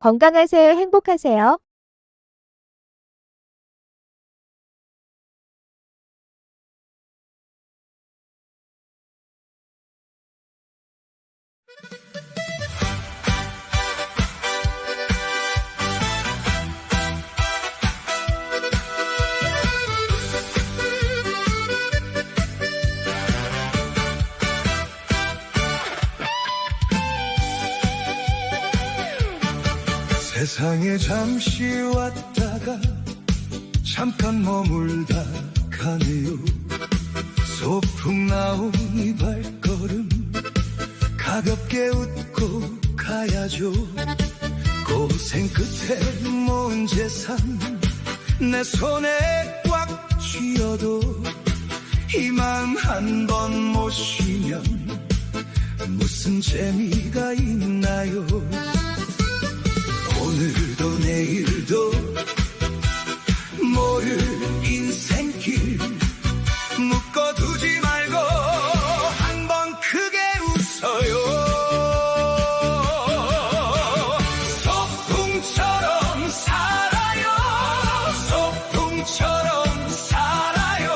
건강하세요. 행복하세요. 세상에 잠시 왔다가 잠깐 머물다 가네요. 소풍 나온 이 발걸음 가볍게 웃고 가야죠. 고생 끝에 모은 재산 내 손에 꽉 쥐어도 이 마음 한 번 못 쉬면 무슨 재미가 있나요. 오늘도 내일도 모를 인생길 묶어두지 말고 한 번 크게 웃어요. 소풍처럼 살아요. 소풍처럼 살아요.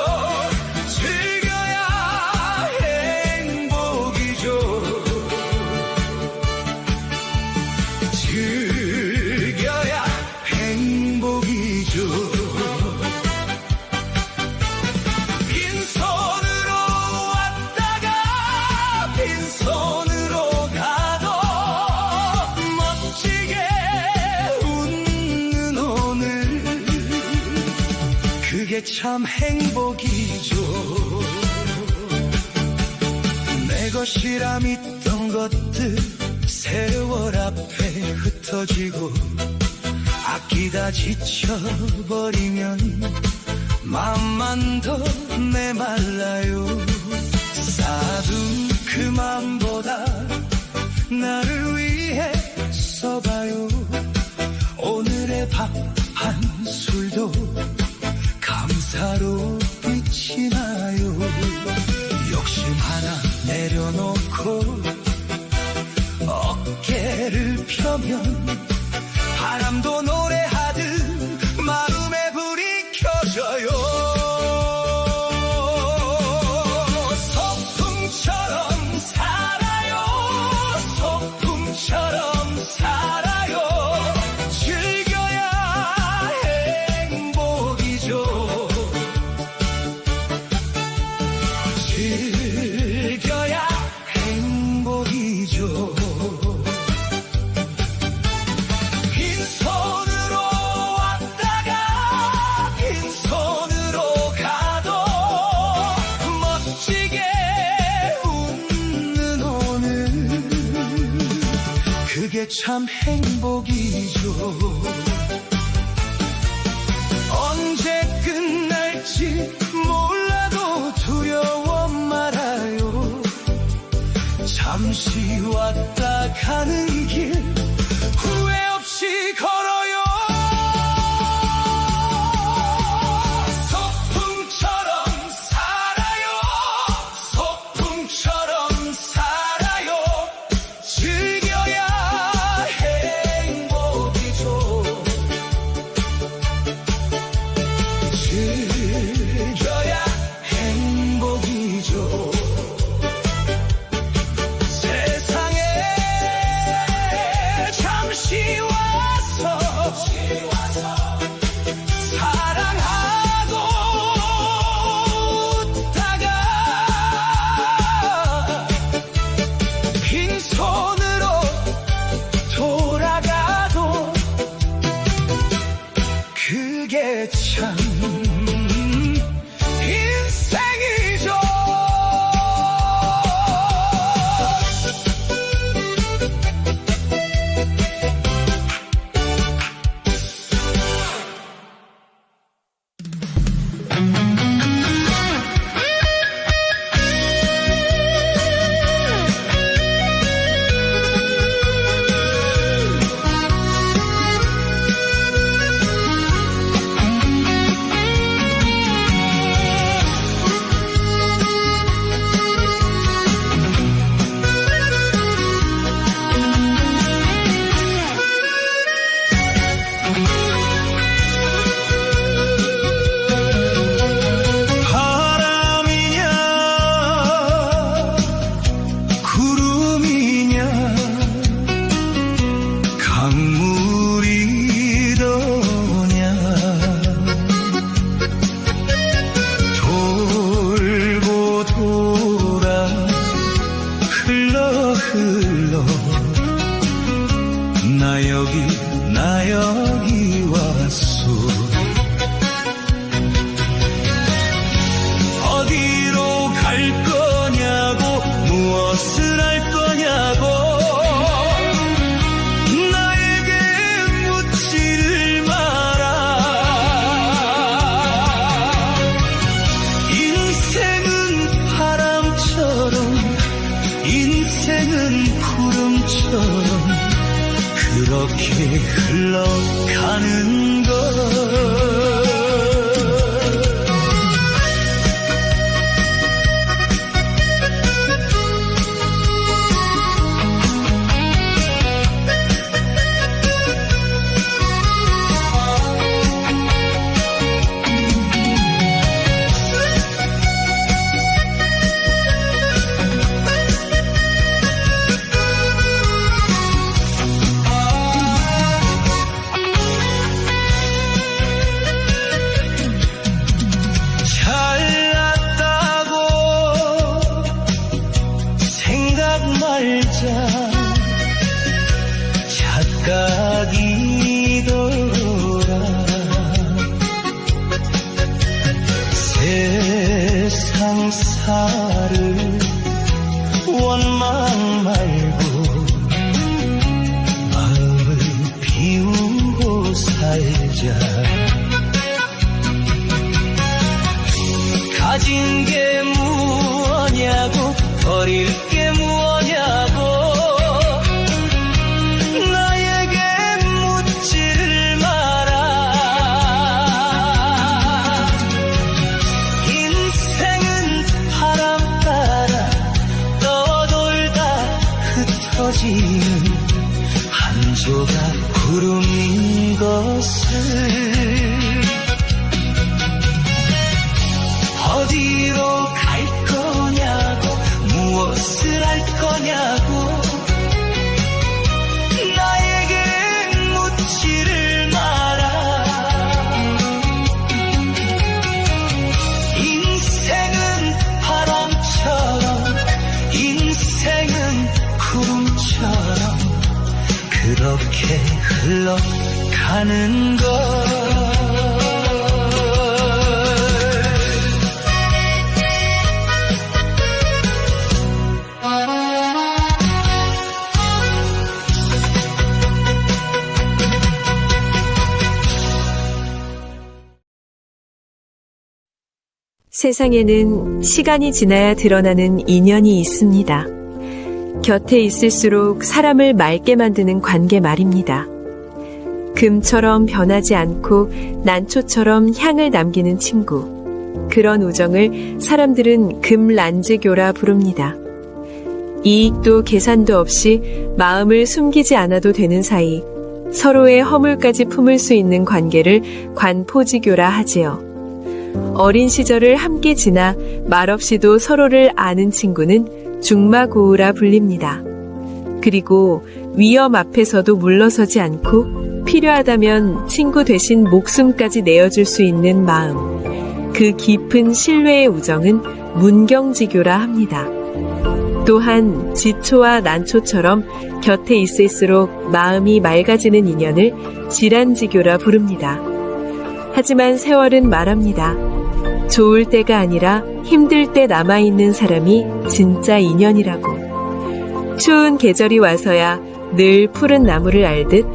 즐겨야 행복이죠. 즐겨야 행복이죠. 빈손으로 왔다가 빈손으로 가도 멋지게 웃는 오늘 그게 참 행복이죠. 내 것이라 믿던 것들 세월 앞에 흩어지고 아끼다 지쳐버리면 마음만 더 메말라요. 쌓아둔 그 맘보다 나를 위해 써봐요. 오늘의 밥 한 술도 감사로 빛이 나요. 욕심 하나 내려놓고 어깨를 펴면 바람도 노래하듯 마음에 불이 켜져요. 소풍처럼 살아요. 소풍처럼 살아요. 즐겨야 행복이죠. 즐겨야 행복이죠. 빈손으로 왔다가 빈손으로 가도 멋지게 웃는 오늘 그게 참 행복이죠. 언제 끝날지 몰라도 두려워 말아요. 잠시 왔다 가는 길 후회 없이 걸어요. 소풍처럼 살아요. 소풍처럼 살아요. 즐겨야 행복이죠. 즐겨야 행복이죠. 세상에 잠시 와서 사랑하고 웃다가 빈손으로 돌아가도 그게 참 인생이죠. 나 여기 왔소. 어디로 갈 거냐고, 무엇을 할 거냐고 나에게 묻지를 마라. 인생은 바람처럼, 인생은 구름처럼 그렇게 흘러가는 것. 착각이더라. 세상사를 원망 말고 마음을 비우고 살자. 가진 게 무엇냐고, 버릴 게 무엇냐고 나에게 묻지를 마라. 인생은 바람 따라 떠돌다 흩어지는 한 조각 구름인 것을. 어디로 갈 거냐고, 무엇을 할 거냐고 나에게 묻지를 마라. 인생은 바람처럼, 인생은 구름처럼 그렇게 흘러가는 것. 세상에는 시간이 지나야 드러나는 인연이 있습니다. 곁에 있을수록 사람을 맑게 만드는 관계 말입니다. 금처럼 변하지 않고 난초처럼 향을 남기는 친구. 그런 우정을 사람들은 금란즈교라 부릅니다. 이익도 계산도 없이 마음을 숨기지 않아도 되는 사이, 서로의 허물까지 품을 수 있는 관계를 관포지교라 하지요. 어린 시절을 함께 지나 말없이도 서로를 아는 친구는 중마고우라 불립니다. 그리고 위험 앞에서도 물러서지 않고 필요하다면 친구 대신 목숨까지 내어줄 수 있는 마음. 그 깊은 신뢰의 우정은 문경지교라 합니다. 또한 지초와 난초처럼 곁에 있을수록 마음이 맑아지는 인연을 지란지교라 부릅니다. 하지만 세월은 말합니다. 좋을 때가 아니라 힘들 때 남아있는 사람이 진짜 인연이라고. 추운 계절이 와서야 늘 푸른 나무를 알듯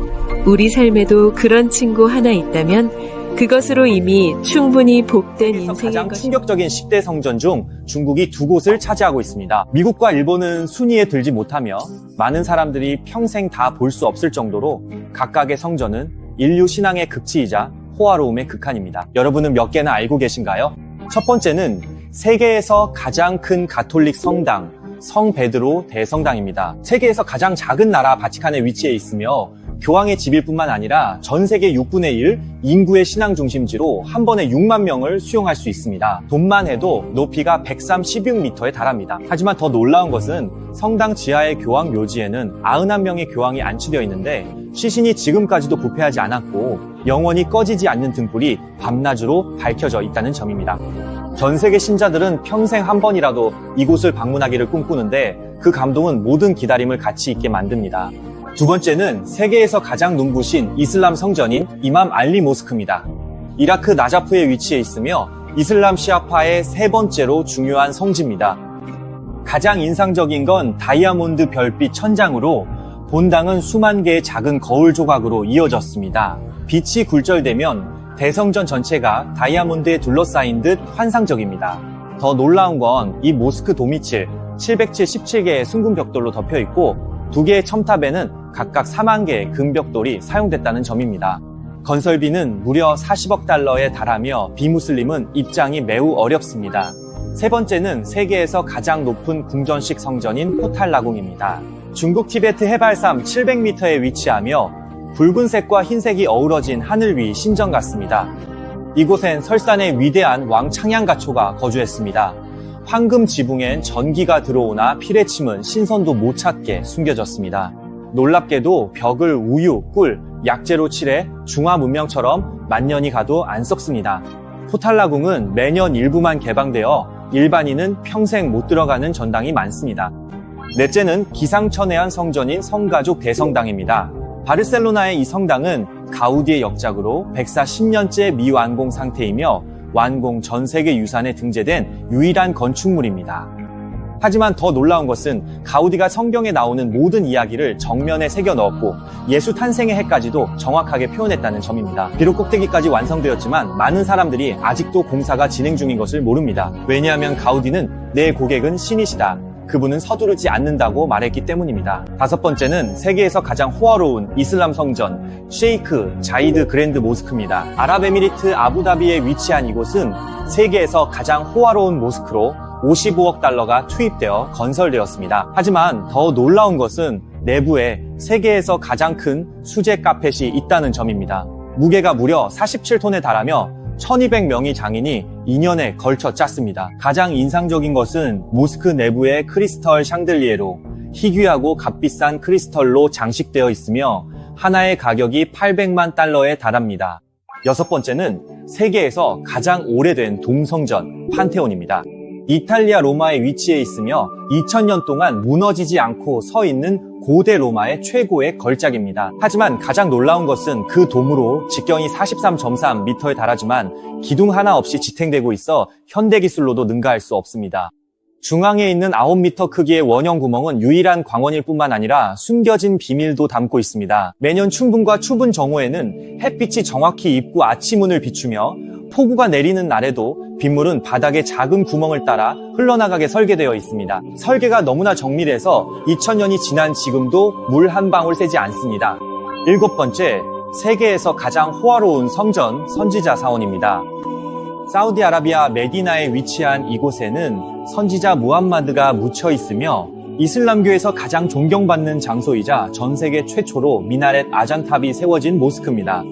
우리 삶에도 그런 친구 하나 있다면 그것으로 이미 충분히 복된 인생인 가장 것입니다. 충격적인 10대 성전 중 중국이 2곳을 차지하고 있습니다. 미국과 일본은 순위에 들지 못하며 많은 사람들이 평생 다 볼 수 없을 정도로 각각의 성전은 인류 신앙의 극치이자 호화로움의 극한입니다. 여러분은 몇 개나 알고 계신가요? 첫 번째는 세계에서 가장 큰 가톨릭 성당, 성 베드로 대성당입니다. 세계에서 가장 작은 나라 바티칸에 위치해 있으며 교황의 집일 뿐만 아니라 전 세계 6분의 1 인구의 신앙 중심지로 한 번에 6만 명을 수용할 수 있습니다. 돈만 해도 높이가 136m에 달합니다. 하지만 더 놀라운 것은 성당 지하의 교황 묘지에는 91명의 교황이 안치되어 있는데 시신이 지금까지도 부패하지 않았고 영원히 꺼지지 않는 등불이 밤낮으로 밝혀져 있다는 점입니다. 전 세계 신자들은 평생 한 번이라도 이곳을 방문하기를 꿈꾸는데 그 감동은 모든 기다림을 가치 있게 만듭니다. 두 번째는 세계에서 가장 눈부신 이슬람 성전인 이맘 알리 모스크입니다. 이라크 나자프에 위치해 있으며 이슬람 시아파의 세 번째로 중요한 성지입니다. 가장 인상적인 건 다이아몬드 별빛 천장으로 본당은 수만 개의 작은 거울 조각으로 이어졌습니다. 빛이 굴절되면 대성전 전체가 다이아몬드에 둘러싸인 듯 환상적입니다. 더 놀라운 건 이 모스크 도미칠 777개의 숭금 벽돌로 덮여 있고 2개의 첨탑에는 각각 4만 개의 금벽돌이 사용됐다는 점입니다. 건설비는 무려 40억 달러에 달하며 비무슬림은 입장이 매우 어렵습니다. 세 번째는 세계에서 가장 높은 궁전식 성전인 포탈라궁입니다. 중국 티베트 해발섬 700m에 위치하며 붉은색과 흰색이 어우러진 하늘 위 신전 같습니다. 이곳엔 설산의 위대한 왕 창양가초가 거주했습니다. 황금 지붕엔 전기가 들어오나 피레침은 신선도 못 찾게 숨겨졌습니다. 놀랍게도 벽을 우유, 꿀, 약재로 칠해 중화 문명처럼 만년이 가도 안 썩습니다. 포탈라궁은 매년 일부만 개방되어 일반인은 평생 못 들어가는 전당이 많습니다. 넷째는 기상천외한 성전인 성가족 대성당입니다. 바르셀로나의 이 성당은 가우디의 역작으로 140년째 미완공 상태이며 완공 전 세계 유산에 등재된 유일한 건축물입니다. 하지만 더 놀라운 것은 가우디가 성경에 나오는 모든 이야기를 정면에 새겨 넣었고 예수 탄생의 해까지도 정확하게 표현했다는 점입니다. 비록 꼭대기까지 완성되었지만 많은 사람들이 아직도 공사가 진행 중인 것을 모릅니다. 왜냐하면 가우디는 내 고객은 신이시다. 그분은 서두르지 않는다고 말했기 때문입니다. 다섯 번째는 세계에서 가장 호화로운 이슬람 성전 셰이크 자이드 그랜드 모스크입니다. 아랍에미리트 아부다비에 위치한 이곳은 세계에서 가장 호화로운 모스크로 55억 달러가 투입되어 건설되었습니다. 하지만 더 놀라운 것은 내부에 세계에서 가장 큰 수제 카펫이 있다는 점입니다. 무게가 무려 47톤에 달하며 1200명의 장인이 2년에 걸쳐 짰습니다. 가장 인상적인 것은 모스크 내부의 크리스털 샹들리에로 희귀하고 값비싼 크리스털로 장식되어 있으며 하나의 가격이 800만 달러에 달합니다. 여섯 번째는 세계에서 가장 오래된 동성전 판테온입니다. 이탈리아 로마에 위치해 있으며 2000년 동안 무너지지 않고 서 있는 고대 로마의 최고의 걸작입니다. 하지만 가장 놀라운 것은 그 돔으로 직경이 43.3m에 달하지만 기둥 하나 없이 지탱되고 있어 현대기술로도 능가할 수 없습니다. 중앙에 있는 9m 크기의 원형 구멍은 유일한 광원일 뿐만 아니라 숨겨진 비밀도 담고 있습니다. 매년 춘분과 추분 정오에는 햇빛이 정확히 입구 아치문을 비추며 폭우가 내리는 날에도 빗물은 바닥의 작은 구멍을 따라 흘러나가게 설계되어 있습니다. 설계가 너무나 정밀해서 2000년이 지난 지금도 물 한 방울 새지 않습니다. 일곱 번째, 세계에서 가장 호화로운 성전 선지자 사원입니다. 사우디아라비아 메디나에 위치한 이곳에는 선지자 무함마드가 묻혀 있으며 이슬람교에서 가장 존경받는 장소이자 전 세계 최초로 미나렛 아잔탑이 세워진 모스크입니다.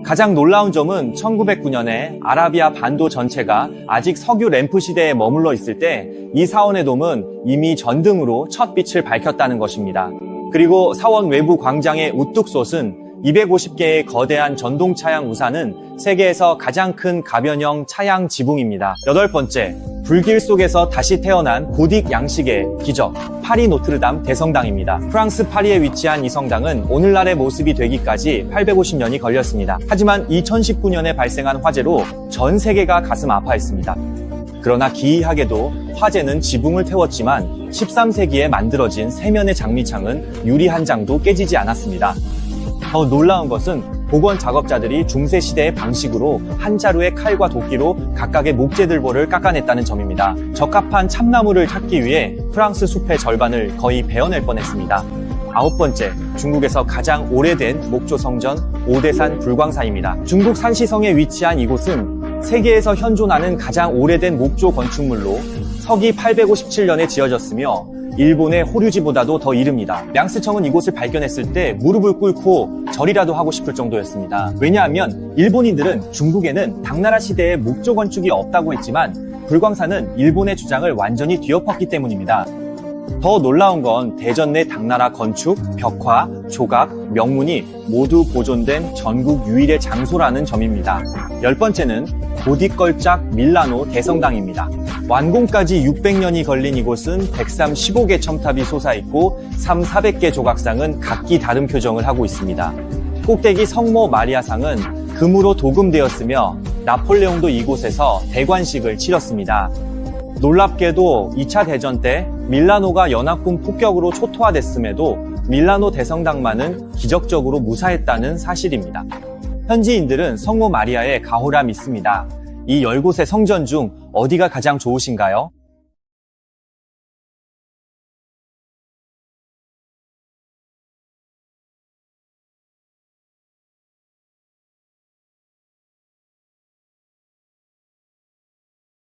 가장 놀라운 점은 1909년에 아라비아 반도 전체가 아직 석유 램프 시대에 머물러 있을 때 이 사원의 돔은 이미 전등으로 첫 빛을 밝혔다는 것입니다. 그리고 사원 외부 광장의 우뚝 솟은 250개의 거대한 전동 차양 우산은 세계에서 가장 큰 가변형 차양 지붕입니다. 여덟 번째, 불길 속에서 다시 태어난 고딕 양식의 기적, 파리 노트르담 대성당입니다. 프랑스 파리에 위치한 이 성당은 오늘날의 모습이 되기까지 850년이 걸렸습니다. 하지만 2019년에 발생한 화재로 전 세계가 가슴 아파했습니다. 그러나 기이하게도 화재는 지붕을 태웠지만 13세기에 만들어진 세면의 장미창은 유리 한 장도 깨지지 않았습니다. 더 놀라운 것은 복원 작업자들이 중세시대의 방식으로 한 자루의 칼과 도끼로 각각의 목재들보를 깎아냈다는 점입니다. 적합한 참나무를 찾기 위해 프랑스 숲의 절반을 거의 베어낼 뻔했습니다. 아홉 번째, 중국에서 가장 오래된 목조 성전 오대산 불광사입니다. 중국 산시성에 위치한 이곳은 세계에서 현존하는 가장 오래된 목조 건축물로 서기 857년에 지어졌으며 일본의 호류지보다도 더 이릅니다. 량스청은 이곳을 발견했을 때 무릎을 꿇고 절이라도 하고 싶을 정도였습니다. 왜냐하면 일본인들은 중국에는 당나라 시대에 목조 건축이 없다고 했지만 불광사는 일본의 주장을 완전히 뒤엎었기 때문입니다. 더 놀라운 건 대전 내 당나라 건축, 벽화, 조각, 명문이 모두 보존된 전국 유일의 장소라는 점입니다. 10번째는 고딕걸작 밀라노 대성당입니다. 완공까지 600년이 걸린 이곳은 135개 첨탑이 솟아있고 400개 조각상은 각기 다른 표정을 하고 있습니다. 꼭대기 성모 마리아상은 금으로 도금되었으며 나폴레옹도 이곳에서 대관식을 치렀습니다. 놀랍게도 2차 대전 때 밀라노가 연합군 폭격으로 초토화됐음에도 밀라노 대성당만은 기적적으로 무사했다는 사실입니다. 현지인들은 성모 마리아의 가호라 믿습니다. 이 10곳의 성전 중 어디가 가장 좋으신가요?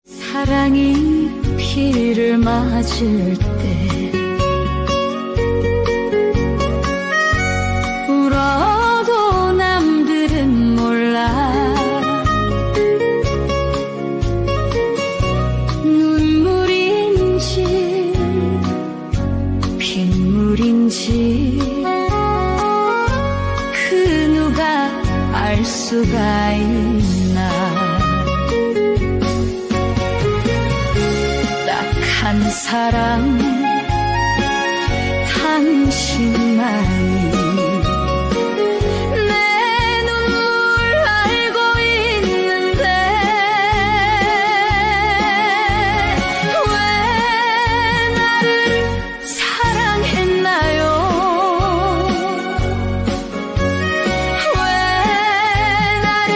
사랑이 비를 맞을 때 울어도 남들은 몰라 눈물인지 빗물인지 그 누가 알 수가 있나 한 사람 당신만이 내 눈물 알고 있는데 왜 나를 사랑했나요 왜 나를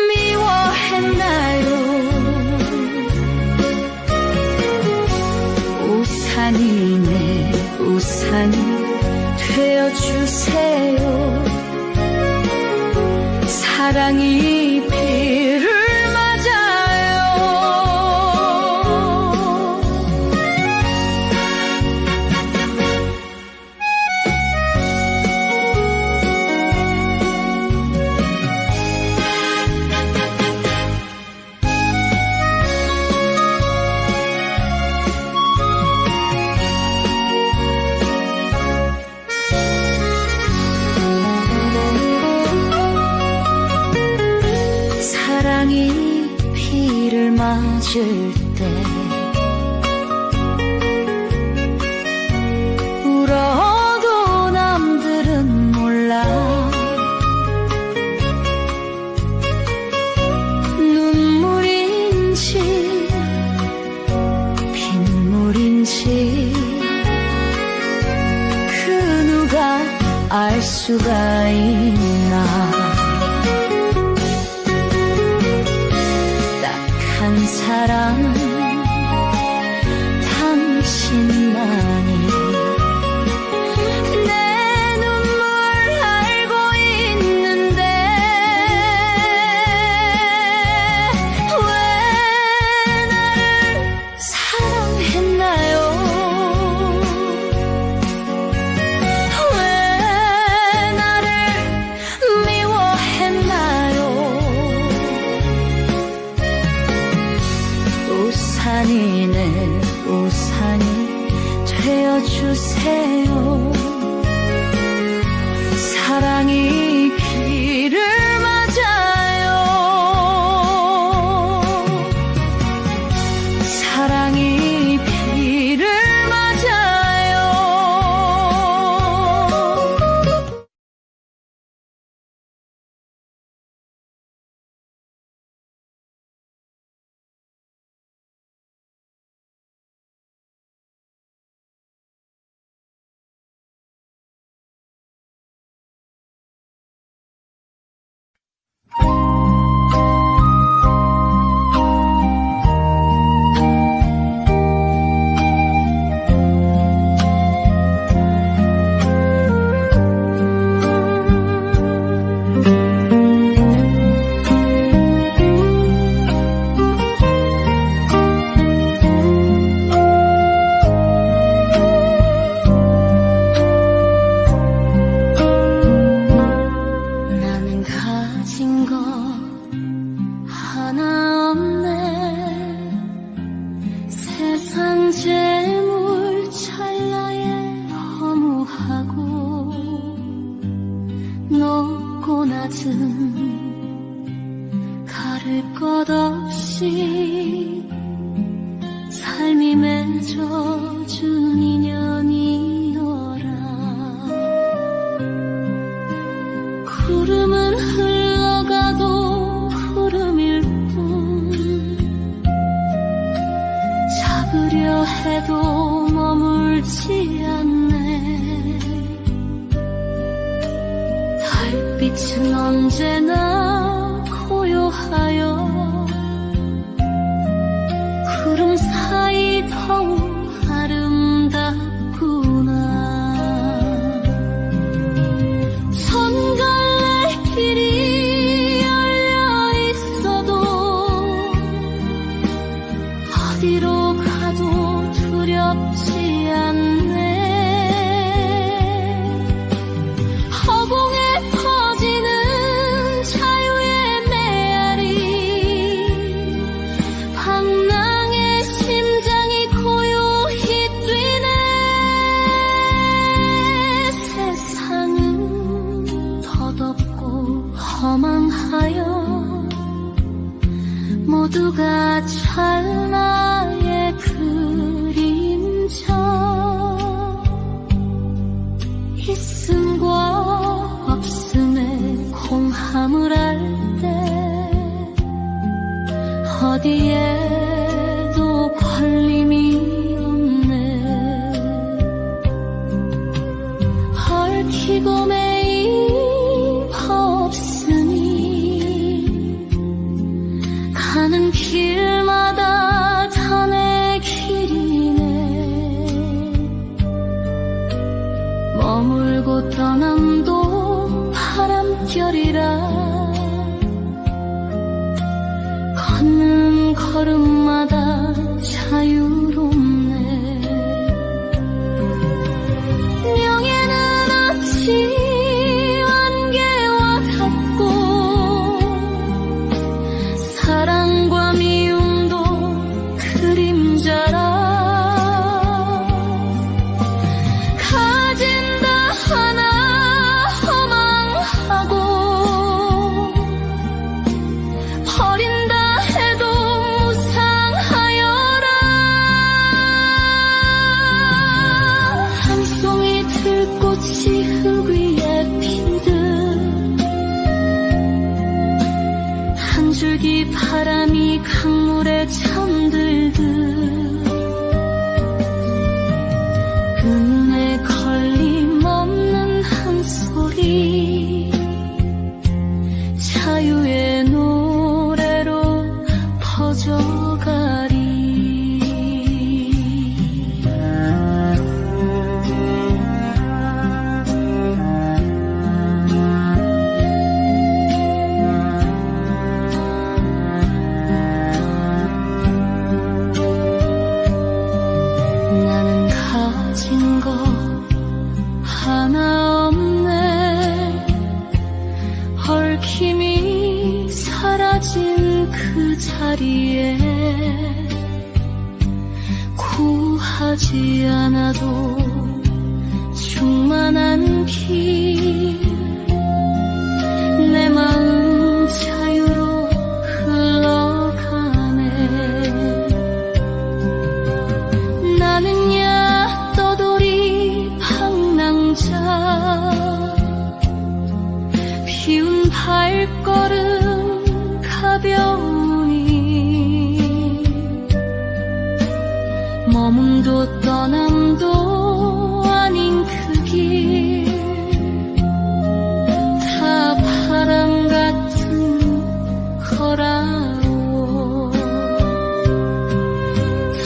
미워했나요 우산이네 우산이 되어주세요 사랑이 비를 맞아요 사랑이 비를 맞을 때 울어도 남들은 몰라 눈물인지 빗물인지 그 누가 알 수가 있나 한 사람 당신만이 내 눈물 알고 있는데 왜 나를 사랑했나요 왜 나를 미워했나요 우산이네 우산이 되어주세요 사랑이 비를 맞아요 사랑이 비를 맞아요 세상 재물 높고 낮은 가릴 것 없이 삶이 맺어준 인연이여라. 구름은 흘러가도 구름일 뿐, 잡으려 해도 머물지 않네. 달빛은 언제나 고요하여 구름 사이 더욱 아름답구나. 손갈래길이 열려 있어도 어디로 가도 두렵지 않네. 허공에 퍼지는 자유의 메아리, 방랑의 심장이 고요히 뛰네. 세상은 더덥고 허망하여 모두가 찰나의 그림자. 있음과 없음에 공함을 할 때 어디에도 걸림이 없네. 얽히고 매임 없으니 가는 길마다 다 내 길이네. 머물고 떠남도 바람결이라 걷는 걸음마다 자유롭네. 명예는 어찌 완개와 같고 사랑과 미움도 그림자라. 가진 다 하나 허망하고 버린다 해도 무상하여라. 한 송이 들꽃이 흙 위에 피듯 한 줄기 바람이 강물에 잠들듯 끝내 걸림없는 한 소리 자유의 노래로 퍼져가리. 나는 가진 거 하나 없네. 얽힘이 사라진 그 자리에 구하지 않아도 충만한 길, 내 마음 자유로 흘러가네. 나는야 떠돌이 방랑자, 비운 발걸음 가벼우니 머문도 떠남도 아닌 그 길 다 바람 같은 거라오.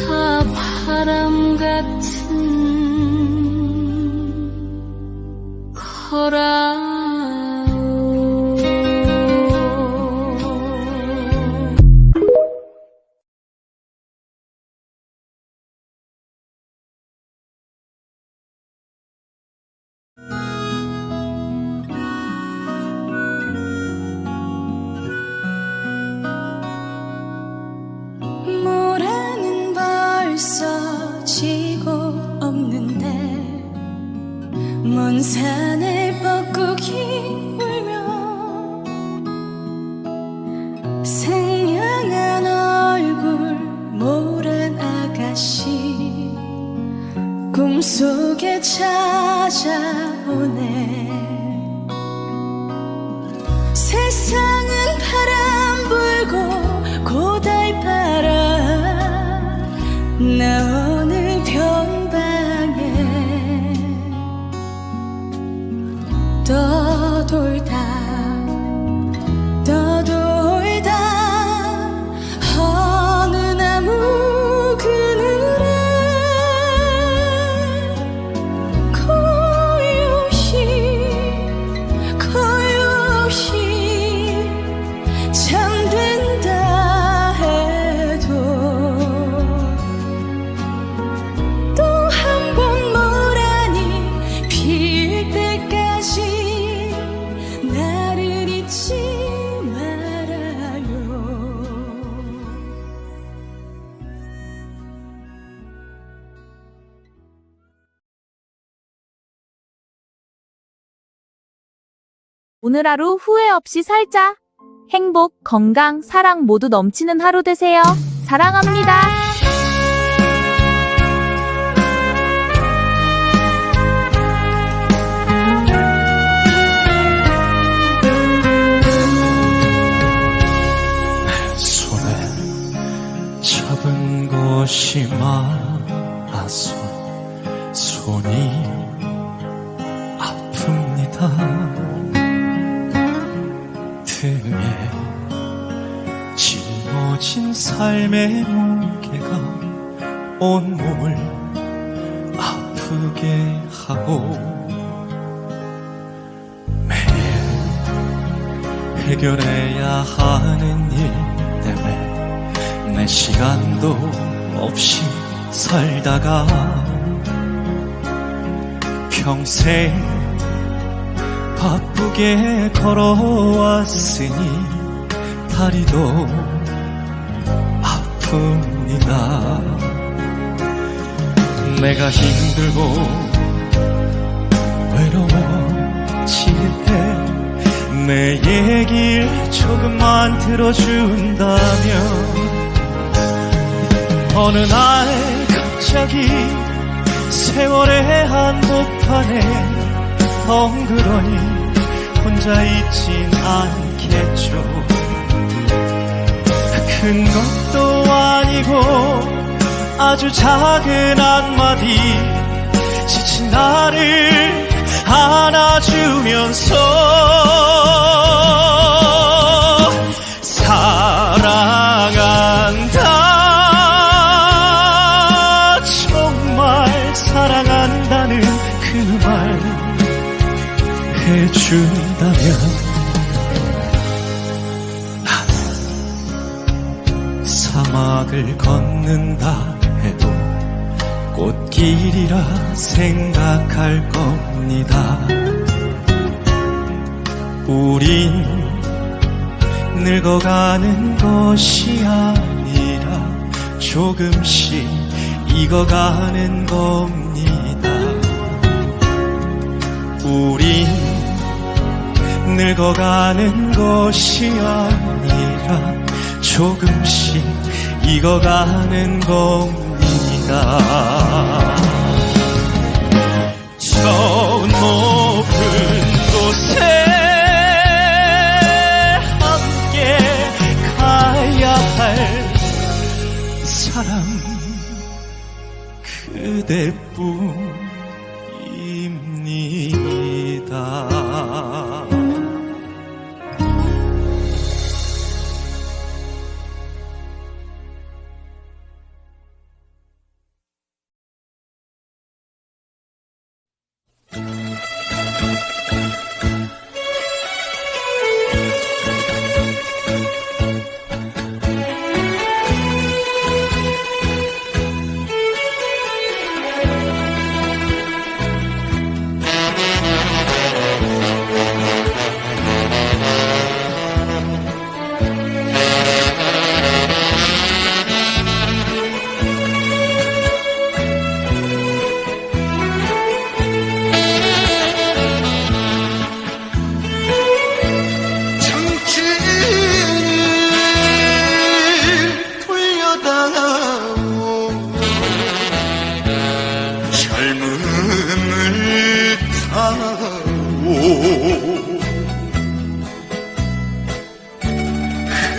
다 바람 같은 거라. 나 오늘 변방에 떠돌다 어느 나무 그늘에 고요시 잠든다 해도 또 한 번 모란이 필 때까지 나를 잊지 말아요. 오늘 하루 후회 없이 살자. 행복, 건강, 사랑 모두 넘치는 하루 되세요. 사랑합니다. 손에 잡은 것이 많아서 손이 아픕니다. 등에 짊어진 삶의 무게가 온몸을 아프게 하고 매일 해결해야 하는 일 때문에 내 시간도 없이 살다가 평생 바쁘게 걸어왔으니 다리도 아픕니다. 내가 힘들고 외로워질 때 내 얘길 조금만 들어준다면 어느 날 갑자기 세월의 한복판에 덩그러니 혼자 있진 않겠죠. 큰 것도 아니고 아주 작은 한마디 지친 나를 안아주면서 사랑한다 정말 사랑한다는 그 말 해준다면 난 사막을 걷는다 해도 꽃길이라 생각할 겁니다. 우린 늙어가는 것이 아니라 조금씩 익어가는 겁니다. 우린 늙어가는 것이 아니라 조금씩 익어가는 겁니다. 저 높은 곳에 함께 가야 할 사람 그대뿐입니다.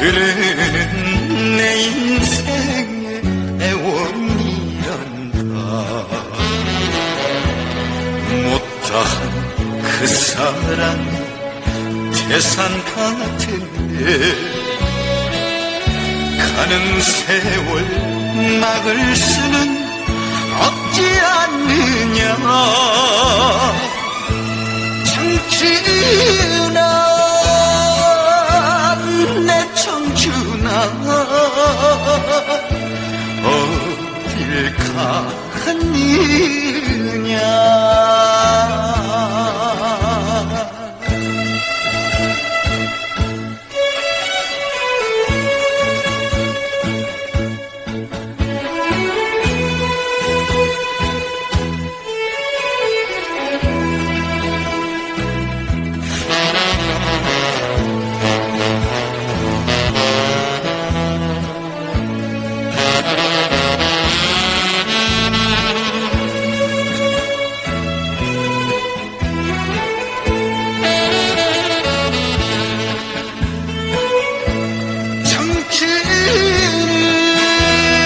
흐르는 내 인생의 애원이여 그 사랑 태산 같은데 가는 세월 막을 수는 없지 않느냐 청춘아 내 청춘아 어딜 갔느냐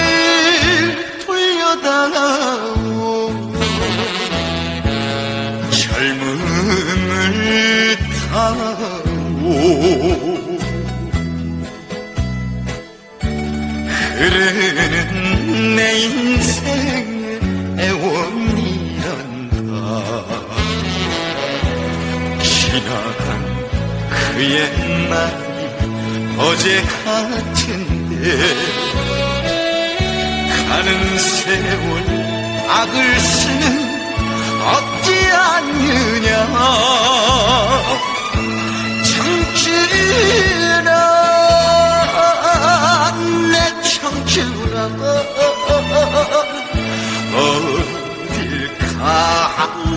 정치를 돌려다오 젊음을 타오 흐르는 내 인생의 애원이란다 지나간 그 옛날이 어제 같은데 가는 세월 악을 쓰는 없지 않느냐 청춘아 내 청춘아 어딜 갔느냐